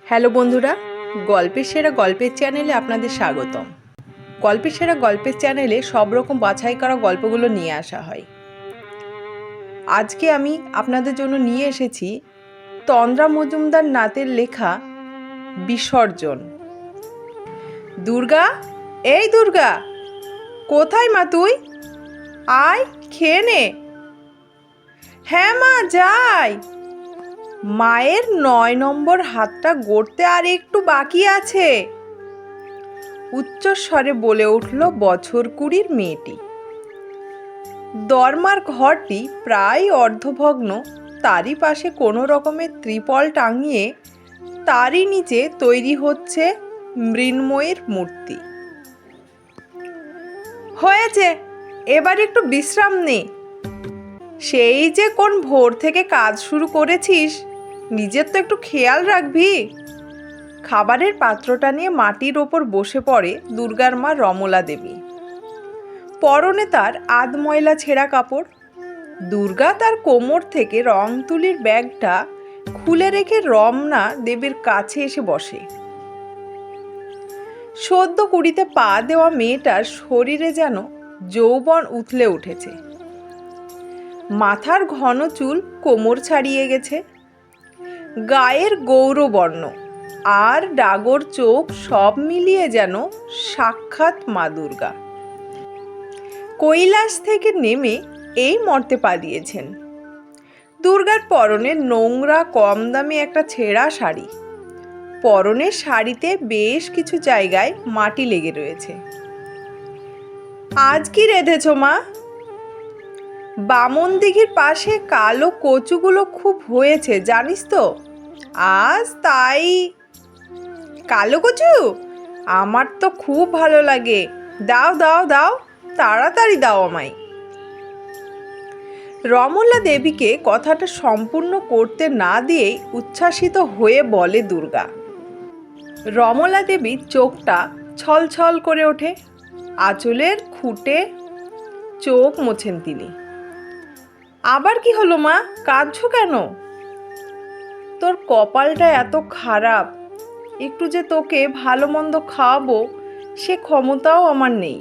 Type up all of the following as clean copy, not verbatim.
Hello বন্ধুরা, গল্পের সেরা গল্পের চ্যানেলে আপনাদের স্বাগতম। গল্পের সেরা গল্পের চ্যানেলে সব রকম বাছাই করা গল্পগুলো নিয়ে আসা হয়। আজকে আমি আপনাদের জন্য নিয়ে এসেছি তন্দ্রা মজুমদার নাথের লেখা বিসর্জন। দুর্গা, এই দুর্গা, কোথায় মা তুই? আয়, খেয়ে নে। হ্যাঁ মা, যাই। মায়ের ৯ নম্বর হাতটা গড়তে আর একটু বাকি আছে, উচ্চস্বরে বলে উঠল বছর ২০ মেয়েটি। দরমার ঘরটি প্রায় অর্ধভগ্ন, তারই পাশে কোনো রকমের ত্রিপল টাঙিয়ে তারই নিচে তৈরি হচ্ছে মৃন্ময়ীর মূর্তি। হয়েছে, এবার একটু বিশ্রাম নে। সেই যে কোন ভোর থেকে কাজ শুরু করেছিস, নিজের তো একটু খেয়াল রাখবি। খাবারের পাত্রটা নিয়ে মাটির ওপর বসে পড়ে দুর্গার মা রমলা দেবী। পরনে তার আধময়লা ছেঁড়া কাপড়। দুর্গা তার কোমর থেকে রং তুলির ব্যাগটা খুলে রেখে রমনা দেবীর কাছে এসে বসে। সদ্য ২০-তে পা দেওয়া মেয়েটার শরীরে যেন যৌবন উথলে উঠেছে। মাথার ঘন চুল কোমর ছাড়িয়ে গেছে, গায়ের গৌরবর্ণ আর ডাগর চোখ সব মিলিয়ে যেন সাক্ষাৎ মা দুর্গা। কৈলাস থেকে নেমে এই মর্তে পা দিয়েছেন। দুর্গার পরনে নোংরা কম দামি একটা ছেঁড়া শাড়ি। পরনের শাড়িতে বেশ কিছু জায়গায় মাটি লেগে রয়েছে। আজ কি রেঁধেছ মা? বামন দিঘির পাশে কালো কচুগুলো খুব হয়েছে জানিস তো আজ, তাই। কালো কচু আমার তো খুব ভালো লাগে, দাও দাও দাও, তাড়াতাড়ি দাও আমায়। রমলা দেবীকে কথাটা সম্পূর্ণ করতে না দিয়েই উচ্ছ্বাসিত হয়ে বলে দুর্গা। রমলা দেবীর চোখটা ছলছল করে ওঠে, আঁচলের খুঁটে চোখ মোছেন তিনি। আবার কি হলো মা, কাঁদছো কেন? তোর কপালটা এত খারাপ, একটু যে তোকে ভালো মন্দ খাওয়াবো সে ক্ষমতাও আমার নেই।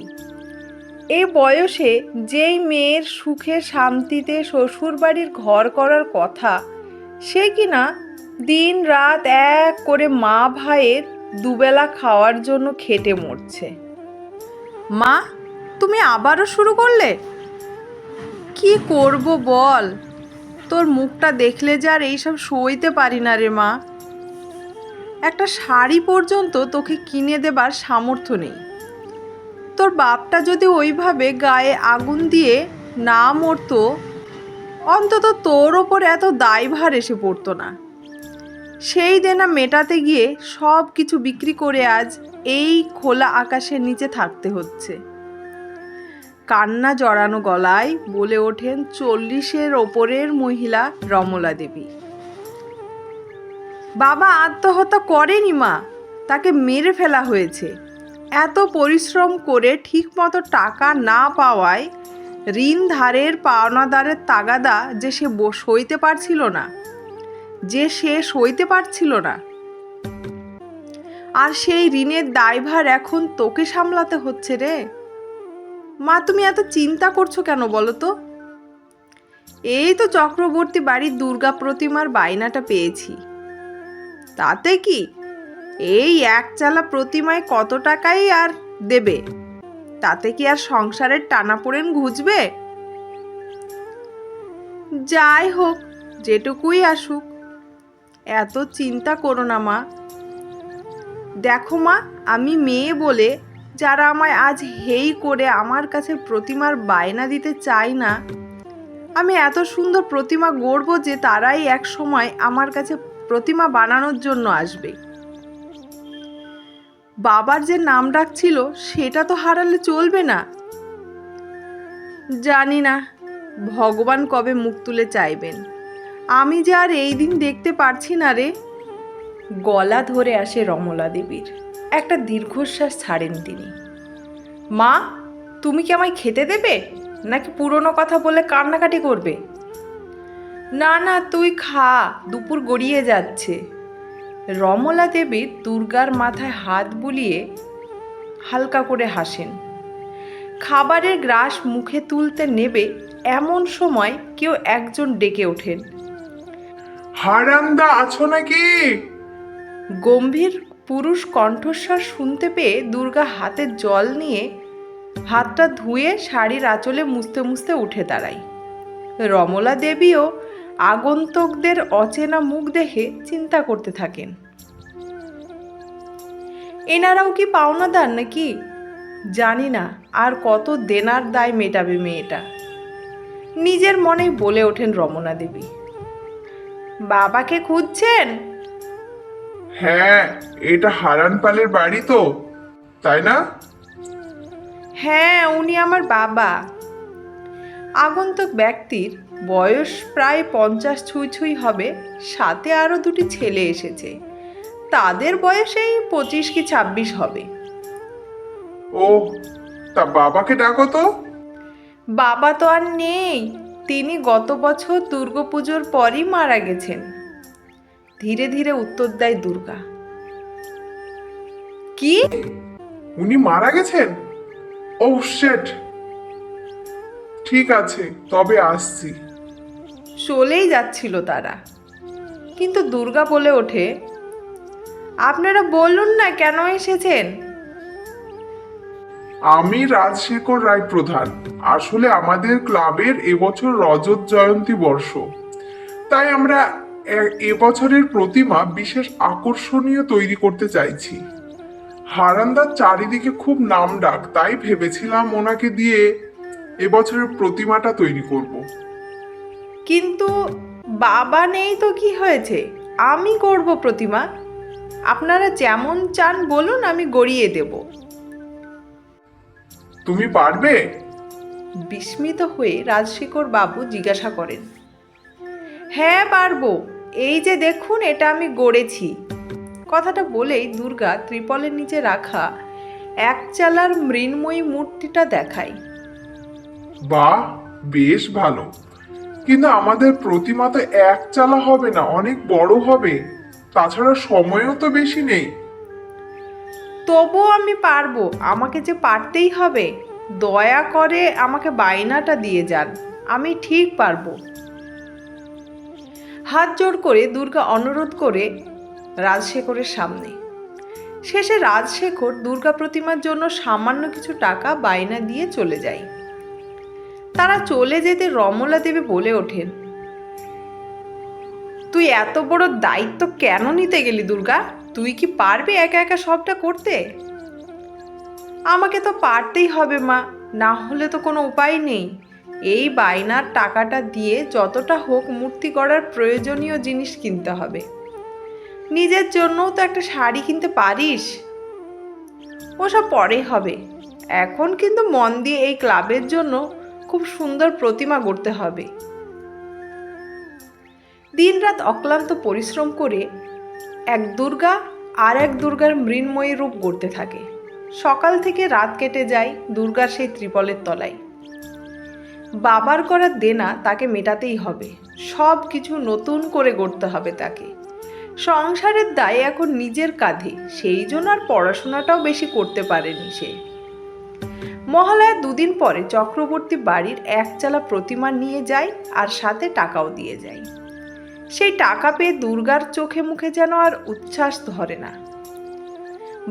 এই বয়সে যেই মেয়ের সুখে শান্তিতে শ্বশুর বাড়ির ঘর করার কথা, সে কিনা দিন রাত এক করে মা ভাইয়ের দুবেলা খাওয়ার জন্য খেটে মরছে। মা, তুমি আবারও শুরু করলে? কি করব বল, তোর মুখটা দেখলে যে আর এইসব সইতে পারি না রে মা। একটা শাড়ি পর্যন্ত তোকে কিনে দেবার সামর্থ্য নেই। তোর বাপটা যদি ওইভাবে গায়ে আগুন দিয়ে না মরতো, অন্তত তোর ওপর এত দায়ভার এসে পড়তো না। সেই দেনা মেটাতে গিয়ে সব কিছু বিক্রি করে আজ এই খোলা আকাশের নিচে থাকতে হচ্ছে। কান্না জড়ানো গলায় বলে ওঠেন ৪০-এর ওপরের মহিলা রমলা দেবী। বাবা আত্মহত্যা করেনি মা, তাকে মেরে ফেলা হয়েছে। এত পরিশ্রম করে ঠিকমতো টাকা না পাওয়ায় ঋণ ধারের পাওনাদারের তাগাদা যে সে সইতে পারছিল না, আর সেই ঋণের দায়ভার এখন তোকে সামলাতে হচ্ছে রে। মা, তুমি এত চিন্তা করছো কেন বলো তো? এই তো চক্রবর্তী বাড়ির দুর্গা প্রতিমার বায়নাটা পেয়েছি। তাতে কি, এই একচালা প্রতিমায় কত টাকাই আর দেবে, তাতে কি আর সংসারের টানাপোড়েন ঘুচবে? যাই হোক, যেটুকুই আসুক, এত চিন্তা করো না মা। দেখো মা, আমি মেয়ে বলে যারা আমায় আজ হেই করে আমার কাছে প্রতিমার বায়না দিতে চায় না, আমি এত সুন্দর প্রতিমা গড়ব যে তারাই এক সময় আমার কাছে প্রতিমা বানানোর জন্য আসবে। বাবার যে নাম ডাকছিল সেটা তো হারালে চলবে না। জানি না ভগবান কবে মুখ তুলে চাইবেন, আমি যে আর এই দিন দেখতে পারছি না রে। গলা ধরে আসে রমলা দেবীর। একটা দীর্ঘশ্বাস ছাড়েন তিনি। মা, তুমি কি আমায় খেতে দেবে, নাকি পুরনো কথা বলে কান্নাকাটি করবে? না না, তুই খা, দুপুর গড়িয়ে যাচ্ছে। রমলা দেবী দুর্গার মাথায় হাত বুলিয়ে হালকা করে হাসেন। খাবারের গ্রাস মুখে তুলতে নেবে এমন সময় কেউ একজন ডেকে ওঠেন। হারান্দা আছো নাকি? গম্ভীর পুরুষ কণ্ঠস্বর শুনতে পেয়ে দুর্গা হাতে জল নিয়ে হাতটা ধুয়ে শাড়ির আঁচলে মুছতে মুছতে উঠে দাঁড়ায়। রমলা দেবীও আগন্তুকদের অচেনা মুখ দেখে চিন্তা করতে থাকেন, এনারাও কি পাওনাদার নাকি? জানি না আর কত দেনার দায় মেটাবে মেয়েটা। নিজের মনেই বলে ওঠেন রমনা দেবী। বাবাকে খুঁজছেন? হ্যাঁ, এটা হারানপালের বাড়ি তো, তাই না? হ্যাঁ, উনি আমার বাবা। আগন্তুক ব্যক্তির বয়স প্রায় 50 ছুঁই ছুঁই হবে, সাথে আরও দুটি ছেলে এসেছে, তাদের বয়স এই 25 কি 26 হবে। ও, তা বাবাকে ডাকো তো। বাবা তো আর নেই, তিনি গত বছর দুর্গাপুজোর পরই মারা গেছেন। ধীরে ধীরে উত্তর দেয় দুর্গা। কি? উনি মারা গেছেন? ও শেট। ঠিক আছে, তবে আসছি। চলেই যাচ্ছিল তারা, কিন্তু দুর্গা বলে ওঠে, আপনারা বলুন না কেন এসেছেন? আমি রাজশেখর রায় প্রধান। আসলে আমাদের ক্লাবের এবছর রজত জয়ন্তী বর্ষ, তাই আমরা এবছরের প্রতিমা বিশেষ আকর্ষণীয় তৈরি করতে চাইছি। হারান্দার চারিদিকে খুব নামডাক, তাই ভেবেছিলাম ওনাকে দিয়ে এবছরের প্রতিমাটা তৈরি করব। কিন্তু বাবা নেই তো কি হয়েছে, আমি করব প্রতিমা। আপনারা যেমন চান বলুন, আমি গড়িয়ে দেব। তুমি পারবে? বিস্মিত হয়ে রাজশেখর বাবু জিজ্ঞাসা করেন। হ্যাঁ পারবো, এই যে দেখুন এটা আমি গড়েছি। কথাটা বলেই দুর্গা ত্রিপলের নিচে রাখা একচালার মৃন্ময়ী মূর্তিটা দেখায়। বাহ, বেশ ভালো। কিন্তু আমাদের প্রতিমা তো এক চালা হবে না, অনেক বড় হবে। তাছাড়া সময়ও তো বেশি নেই। তবুও আমি পারবো, আমাকে যে পারতেই হবে। দয়া করে আমাকে বায়নাটা দিয়ে যান, আমি ঠিক পারবো। হাত জোড় করে দুর্গা অনুরোধ করে রাজশেখরের সামনে। শেষে রাজশেখর দুর্গা প্রতিমার জন্য সামান্য কিছু টাকা বায়না দিয়ে চলে যায়। তারা চলে যেতে রমলা দেবী বলে ওঠেন, তুই এত বড় দায়িত্ব কেন নিতে গেলি দুর্গা? তুই কি পারবি একা একা সবটা করতে? আমাকে তো পারতেই হবে মা, না হলে তো কোনো উপায় নেই। এই বায়নার টাকাটা দিয়ে যতটা হোক মূর্তি গড়ার প্রয়োজনীয় জিনিস কিনতে হবে। নিজের জন্যও তো একটা শাড়ি কিনতে পারিস। ওসব পরে হবে, এখন কিন্তু মন দিয়ে এই ক্লাবের জন্য খুব সুন্দর প্রতিমা গড়তে হবে। দিনরাত অক্লান্ত পরিশ্রম করে এক দুর্গা আর এক দুর্গার মৃন্ময়ী রূপ গড়তে থাকে। সকাল থেকে রাত কেটে যায় দুর্গার সেই ত্রিপলের তলায়। বাবার করা দেনা তাকে মেটাতেই হবে, সব কিছু নতুন করে গড়তে হবে তাকে। সংসারের দায় এখন নিজের কাঁধে, সেই জন্য আর পড়াশোনাটাও বেশি করতে পারেনি সে। মহালয়ার দুদিন পরে চক্রবর্তী বাড়ির একচালা প্রতিমা নিয়ে যায় আর সাথে টাকাও দিয়ে যায়। সেই টাকা পেয়ে দুর্গার চোখে মুখে যেন আর উচ্ছ্বাস ধরে না।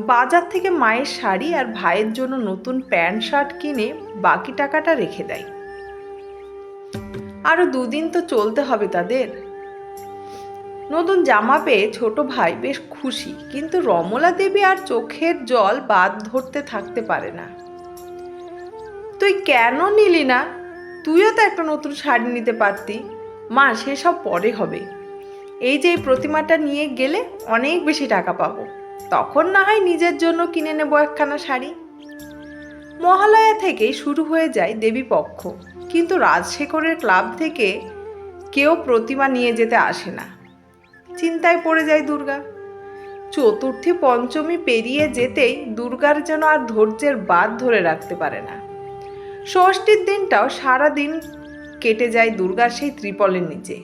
বাজার থেকে মায়ের শাড়ি আর ভাইয়ের জন্য নতুন প্যান্ট শার্ট কিনে বাকি টাকাটা রেখে দেয়। আরো দুদিন তো চলতে হবে তাদের। নতুন জামা পেয়ে ছোট ভাই বেশ খুশি, কিন্তু রমলা দেবী আর চোখের জল বাদ ধরতে থাকতে পারে না। তুই কেন নিলি না? তুইও তো একটা নতুন শাড়ি নিতে পারতি। মা, সেসব পরে হবে। এই যে এই প্রতিমাটা নিয়ে গেলে অনেক বেশি টাকা পাবো, তখন না হয় নিজের জন্য কিনে নেবো একখানা শাড়ি। মহালয়া থেকেই শুরু হয়ে যায় দেবী পক্ষ, কিন্তু রাজশেখরের ক্লাব থেকে কেউ প্রতিমা নিয়ে যেতে আসে না। চিন্তায় পড়ে যায় দুর্গা। চতুর্থী পঞ্চমী পেরিয়ে যেতেই দুর্গার যেন আর ধৈর্যের বাঁধ ধরে রাখতে পারে না। ষষ্ঠীর দিনটাও সারা দিন কেটে যায় দুর্গার সেই ত্রিপলের নিচে।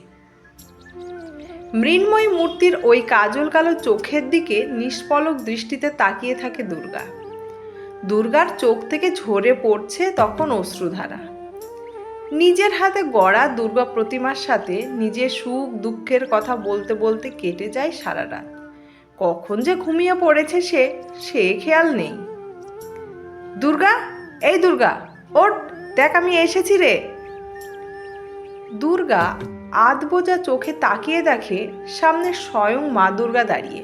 মৃন্ময়ী মূর্তির ওই কাজল কালো চোখের দিকে নিষ্পলক দৃষ্টিতে তাকিয়ে থাকে দুর্গা। দুর্গার চোখ থেকে ঝরে পড়ছে তখন অশ্রুধারা। নিজের হাতে গড়া দুর্গা প্রতিমার সাথে নিজের সুখ দুঃখের কথা বলতে বলতে কেটে যায় সারা রাত। কখন যে ঘুমিয়ে পড়েছে সে খেয়াল নেই। দুর্গা, এই দুর্গা, ওঠ, দেখ আমি এসেছি রে। দুর্গা আধ বোঝা চোখে তাকিয়ে দেখে সামনে স্বয়ং মা দুর্গা দাঁড়িয়ে।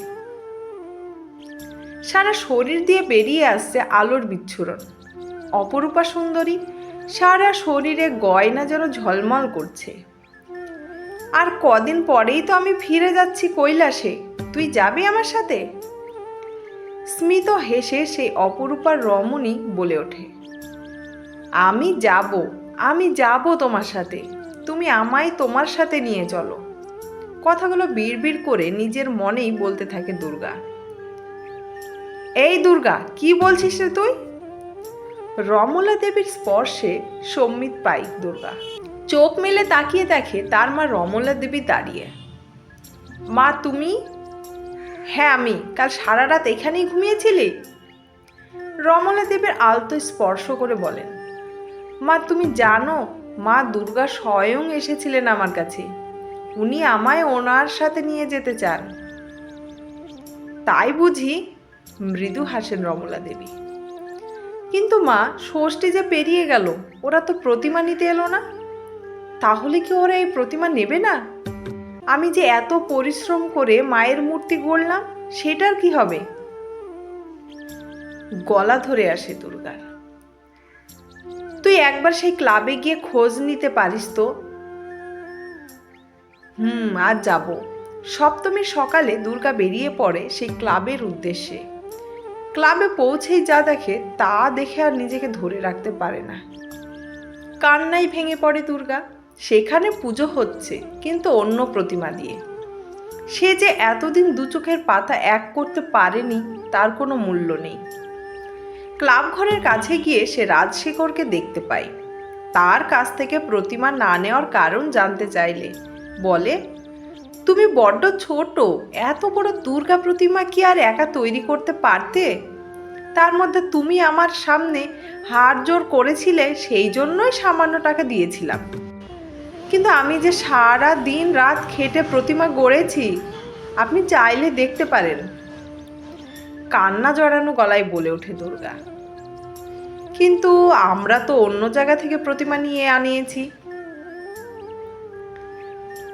সারা শরীর দিয়ে বেরিয়ে আসছে আলোর বিচ্ছুরণ। অপরূপা সুন্দরী, সারা শরীরে গয়না যেন ঝলমল করছে। আর কদিন পরেই তো আমি ফিরে যাচ্ছি কৈলাসে, তুই যাবি আমার সাথে? স্মিত হেসে সেই অপরূপার রমণী বলে ওঠে, আমি যাব তোমার সাথে, তুমি আমায় তোমার সাথে নিয়ে চলো। কথাগুলো বিড়বিড় করে নিজের মনেই বলতে থাকে দুর্গা। এই দুর্গা, কি বলছিস রে তুই? রমলা দেবীর স্পর্শে সম্মিত পাই দুর্গা। চোখ মেলে তাকিয়ে দেখে তার মা রমলা দেবী দাঁড়িয়ে। মা তুমি? হ্যাঁ আমি। কাল সারা রাত এখানেই ঘুমিয়েছিলি? রমলা দেবীর আলতো স্পর্শ করে বলেন, মা তুমি জানো মা দুর্গা স্বয়ং এসেছিলেন আমার কাছে, উনি আমায় ওনার সাথে নিয়ে যেতে চান। তাই বুঝি? মৃদু হাসেন রমলা দেবী। কিন্তু মা, ষষ্ঠী যে পেরিয়ে গেল, ওরা তো প্রতিমা নিতে এলো না। তাহলে কি ওরা এই প্রতিমা নেবে না? আমি যে এত পরিশ্রম করে মায়ের মূর্তি গড়লাম, সেটার কি হবে? গলা ধরে আসে দুর্গার। তুই একবার সেই ক্লাবে গিয়ে খোঁজ নিতে পারিস তো? আজ যাব। সপ্তমীর সকালে দুর্গা বেরিয়ে পড়ে সেই ক্লাবের উদ্দেশ্যে। ক্লাবে পৌঁছেই যা দেখে তা দেখে আর নিজেকে ধরে রাখতে পারে না। কান্নাই ভেঙে পড়ে দুর্গা। সেখানে পুজো হচ্ছে, কিন্তু অন্য প্রতিমা দিয়ে। সে যে এতদিন দু চোখের পাতা এক করতে পারেনি তার কোনো মূল্য নেই। ক্লাব ঘরের কাছে গিয়ে সে রাজশেখরকে দেখতে পায়। তার কাছ থেকে প্রতিমা না নেওয়ার কারণ জানতে চাইলে বলে, তুমি বড্ড ছোট, এত বড় দুর্গা প্রতিমা কি আর একা তৈরি করতে পারতে? তার মধ্যে তুমি আমার সামনে হাড় জোর করেছিলে, সেই জন্যই সামান্য টাকা দিয়েছিলাম। কিন্তু আমি যে সারা দিন রাত খেটে প্রতিমা গড়েছি, আপনি চাইলে দেখতে পারেন। কান্না জড়ানো গলায় বলে ওঠে দুর্গা। কিন্তু আমরা তো অন্য জায়গা থেকে প্রতিমা নিয়ে আনিয়েছি।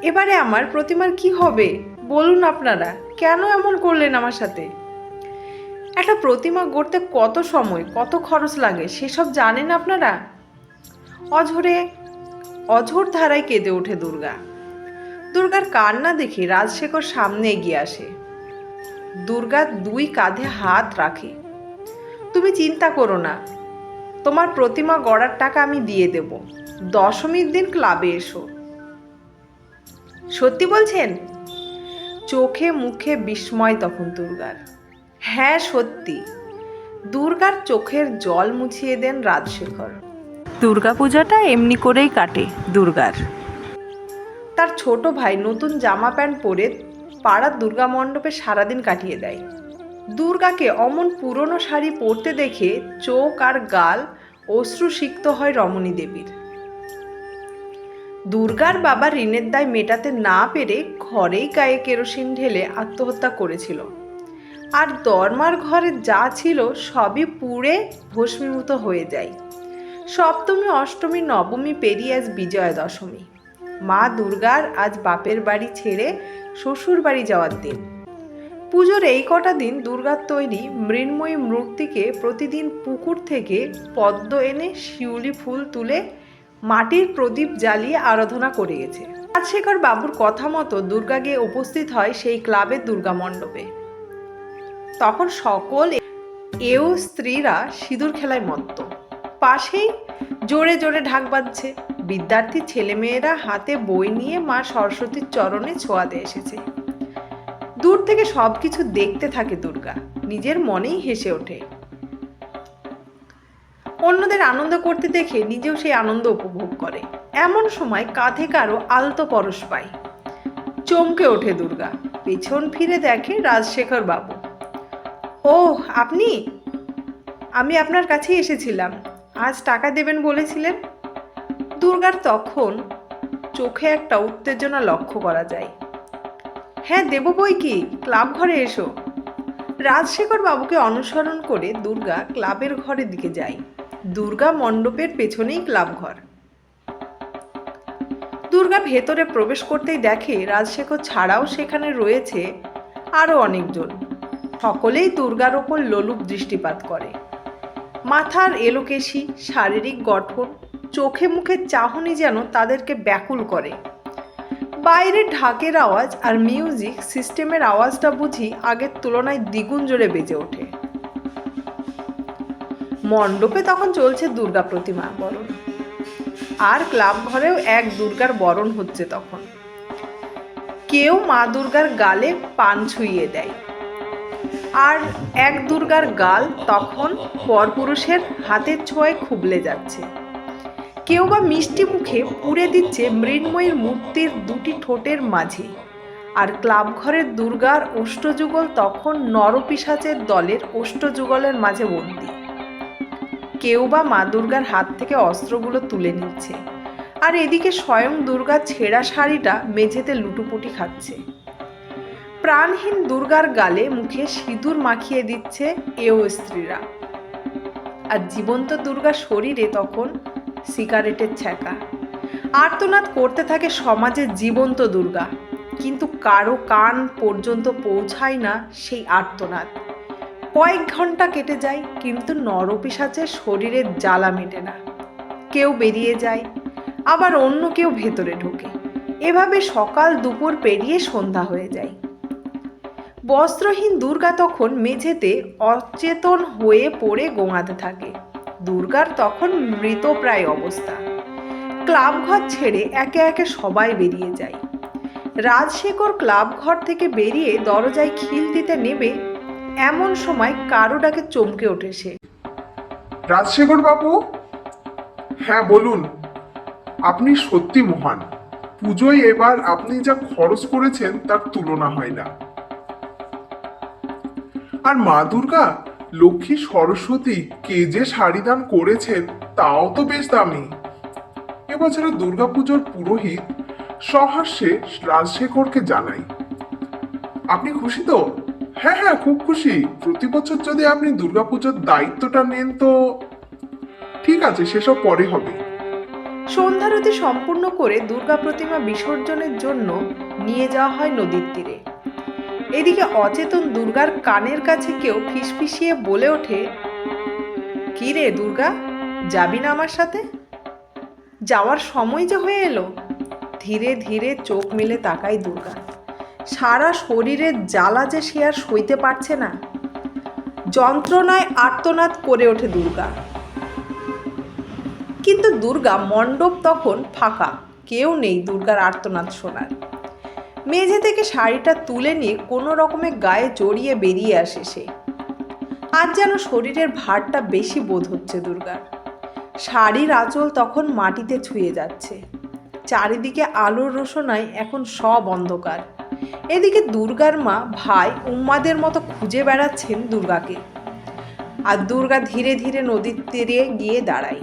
এবারে আমার প্রতিমার কি হবে বলুন আপনারা? কেন এমন করলেন আমার সাথে? একটা প্রতিমা গড়তে কত সময়, কত খরচ লাগে সেসব জানেন আপনারা? অঝোর ধারায় কেঁদে ওঠে দুর্গা। দুর্গার কান্না দেখে রাজশেখর সামনে এগিয়ে আসে। দুর্গা দুই কাঁধে হাত রাখে। তুমি চিন্তা করো না, তোমার প্রতিমা গড়ার টাকা আমি দিয়ে দেব। দশমীর দিন ক্লাবে এসো। সত্যি বলছেন? চোখে মুখে বিস্ময় তখন দুর্গার। হ্যাঁ সত্যি। দুর্গার চোখের জল মুছিয়ে দেন রাজশেখর। দুর্গাপূজাটা এমনি করেই কাটে দুর্গার। তার ছোট ভাই নতুন জামা প্যান্ট পরে পাড়ার দুর্গা মণ্ডপে সারাদিন কাটিয়ে দেয়। দুর্গাকে অমন পুরনো শাড়ি পরতে দেখে চোখ আর গাল অশ্রুসিক্ত হয় রমণী দেবীর। দুর্গার বাবা ঋণের দায় মেটাতে না পেরে ঘরেই গায়ে কেরোসিন ঢেলে আত্মহত্যা করেছিল। আর দরমার ঘরে যা ছিল সবই পুড়ে ভস্মীভূত হয়ে যায়। সপ্তমী, অষ্টমী, নবমী পেরিয়ে আজ বিজয়া দশমী। মা দুর্গার আজ বাপের বাড়ি ছেড়ে শ্বশুর বাড়ি যাওয়ার দিন। পুজোর এই কটা দিন দুর্গার তৈরি মৃন্ময়ী মূর্তিকে প্রতিদিন পুকুর থেকে পদ্ম এনে শিউলি ফুল তুলে মাটির প্রদীপ জ্বালিয়ে আরাধনা করে গেছে। রাজশেখর বাবুর কথা মতো দুর্গা গিয়ে উপস্থিত হয় সেই ক্লাবের দুর্গা মণ্ডপে। তখন সকল এও স্ত্রীরা সিঁদুর খেলায় মত্ত। পাশেই জোরে জোরে ঢাক বাজছে। বিদ্যার্থী ছেলেমেয়েরা হাতে বই নিয়ে মা সরস্বতীর চরণে ছোঁয়াতে এসেছে। দূর থেকে সবকিছু দেখতে থাকে দুর্গা, নিজের মনেই হেসে ওঠে। অন্যদের আনন্দ করতে দেখে নিজেও সেই আনন্দ উপভোগ করে। এমন সময় কাঁধে কারো আলতো পরশ পায়। চমকে ওঠে দুর্গা। পেছন ফিরে দেখে রাজশেখর বাবু। ও আপনি? আমি আপনার কাছেই এসেছিলাম, আজ টাকা দেবেন বলেছিলেন। দুর্গার তখন চোখে একটা উত্তেজনা লক্ষ্য করা যায়। হ্যাঁ দেব বই কি, ক্লাব ঘরে এসো। রাজশেখর বাবুকে অনুসরণ করে দুর্গা ক্লাবের ঘরের দিকে যায়। দুর্গা মণ্ডপের পেছনেই ক্লাব ঘর। দুর্গা ভেতরে প্রবেশ করতেই দেখে রাজশেখর ছাড়াও সেখানে রয়েছে আরও অনেকজন। সকলেই দুর্গার ওপর লোলুপ দৃষ্টিপাত করে। মাথার এলোকেশি, শারীরিক গঠন, চোখে মুখে চাহনি যেন তাদেরকে ব্যাকুল করে। বাইরের ঢাকের আওয়াজ আর মিউজিক সিস্টেমের আওয়াজটা বুঝি আগের তুলনায় দ্বিগুণ জোরে বেজে ওঠে। মণ্ডপে তখন চলছে দুর্গা প্রতিমা বরণ, আর ক্লাব ঘরেও এক দুর্গার বরণ হচ্ছে তখন। কেউ মা দুর্গার গালে পান ছুঁইয়ে দেয়, আর এক দুর্গার গাল তখন পরপুরুষের হাতের ছোঁয়ায় খুবলে যাচ্ছে। কেউ বা মিষ্টি মুখে পুড়ে দিচ্ছে মৃন্ময়ীর মূর্তির দুটি ঠোঁটের মাঝে। আর ক্লাব ঘরের দুর্গার অষ্টযুগল তখন নরপিশাচের দলের অষ্টযুগলের মাঝে বন্দী। কেউ বা মা দুর্গার হাত থেকে অস্ত্রগুলো তুলে নিচ্ছে, আর এদিকে স্বয়ং দুর্গার ছেঁড়া শাড়িটা মেঝেতে লুটোপুটি খাচ্ছে। প্রাণহীন দুর্গার গালে মুখে সিঁদুর মাখিয়ে দিচ্ছে এও স্ত্রীরা। আর জীবন্ত দুর্গার শরীরে তখন সিগারেটের ছ্যাঁকা। আর্তনাদ করতে থাকে সমাজের জীবন্ত দুর্গা, কিন্তু কারো কান পর্যন্ত পৌঁছায় না সেই আর্তনাদ। কয়েক ঘন্টা কেটে যায়, কিন্তু নরপিশাচের শরীরের জ্বালা মেটে না। কেউ বেরিয়ে যায়, আবার অন্য কেউ ভেতরে ঢোকে। এভাবে সকাল দুপুর পেরিয়ে সন্ধ্যা হয়ে যায়। বস্ত্রহীন দুর্গা তখন মেঝেতে অচেতন হয়ে পড়ে গোঙাতে থাকে। দুর্গার তখন মৃতপ্রায় অবস্থা। ক্লাব ঘর ছেড়ে একে একে সবাই বেরিয়ে যায়। রাজশেখর ক্লাব ঘর থেকে বেরিয়ে দরজায় খিল দিতে নেবে, এমন সময় কারো ডাকে চমকে ওঠে সে। রাজশেখর বাবু? হ্যাঁ বলুন। আপনি সত্যি মহান। পুজোয় এবার আপনি যা খরচ করেছেন তার তুলনা হয় না। আর মা দুর্গা, লক্ষ্মী, সরস্বতী কে যে শাড়ি দান করেছেন তাও তো বেশ দামি। এবছরের দুর্গাপুজোর পুরোহিত সহাস্যে রাজশেখরকে জানাই। আপনি খুশি তো? হ্যাঁ হ্যাঁ, খুব খুশি। প্রতি বছর যদি আপনি দুর্গাপুজোর দায়িত্বটা নেন তো ঠিক আছে, সেসব পরে হবে। সন্ধ্যারতি সম্পূর্ণ করে দুর্গা প্রতিমা বিসর্জনের জন্য নিয়ে যাওয়া হয় নদীর তীরে। এদিকে অচেতন দুর্গার কানের কাছে কেউ ফিসফিসিয়ে বলে ওঠে, কি রে দুর্গা, যাবি না আমার সাথে? যাওয়ার সময় যে হয়ে এলো। ধীরে ধীরে চোখ মেলে তাকায় দুর্গা। সারা শরীরের জ্বালা যে সে আর সইতে পারছে না। যন্ত্রণায় আর্তনাদ করে ওঠে দুর্গা। কিন্তু দুর্গা মণ্ডপ তখন ফাঁকা, কেউ নেই দুর্গার আর্তনাদ শোনার। মেঝে থেকে শাড়িটা তুলে নিয়ে কোনো রকমে গায়ে জড়িয়ে বেরিয়ে আসে সে। আজ যেন শরীরের ভারটা বেশি বোধ হচ্ছে দুর্গার। শাড়ির আঁচল তখন মাটিতে ছুঁয়ে যাচ্ছে। চারিদিকে আলোর রোশনায় এখন সব অন্ধকার। এদিকে দুর্গার মা ভাই উম্মাদের মতো খুঁজে বেড়াচ্ছেন দুর্গাকে। আর দুর্গা ধীরে ধীরে নদীর তীরে গিয়ে দাঁড়ায়।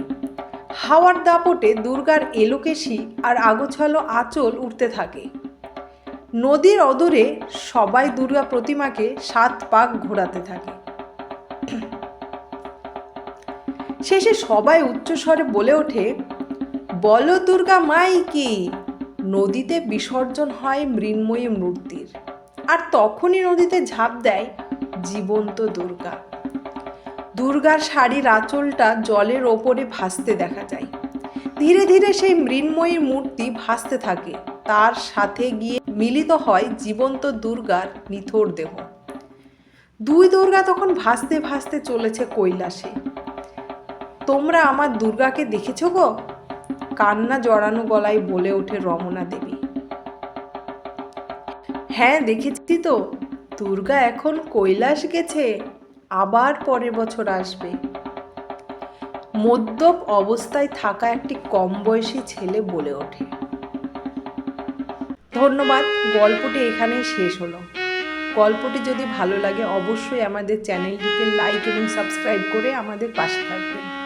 হাওয়ার দাপটে দুর্গার এলোকেশি আর আগোছালো আঁচল উঠতে থাকে। নদীর অদূরে সবাই দুর্গা প্রতিমাকে 7 পাক ঘোরাতে থাকে। শেষে সবাই উচ্চস্বরে বলে ওঠে, বলো দুর্গা মাই কি। নদীতে বিসর্জন হয় মৃন্ময়ী মূর্তির, আর তখনই নদীতে ঝাঁপ দেয় জীবন্ত দুর্গা। দুর্গার শাড়ির আঁচলটা জলের ওপরে ভাসতে দেখা যায়। ধীরে ধীরে সেই মৃন্ময়ীর মূর্তি ভাসতে থাকে, তার সাথে গিয়ে মিলিত হয় জীবন্ত দুর্গার নিথর দেহ। দুই দুর্গা তখন ভাসতে ভাসতে চলেছে কৈলাসে। তোমরা আমার দুর্গাকে দেখেছো গো? কান্না জড়ানো গলায় বলে ওঠে রমনা দেবী। হ্যাঁ দেখেছি তো, দুর্গা এখন কৈলাস গেছে, আবার পরের বছর আসবে। মদ্যপ অবস্থায় থাকা একটি কম বয়সী ছেলে বলে ওঠে। ধন্যবাদ। গল্পটি এখানেই শেষ হলো। গল্পটি যদি ভালো লাগে অবশ্যই আমাদের চ্যানেলটিকে লাইক এবং সাবস্ক্রাইব করে আমাদের পাশে থাকবেন।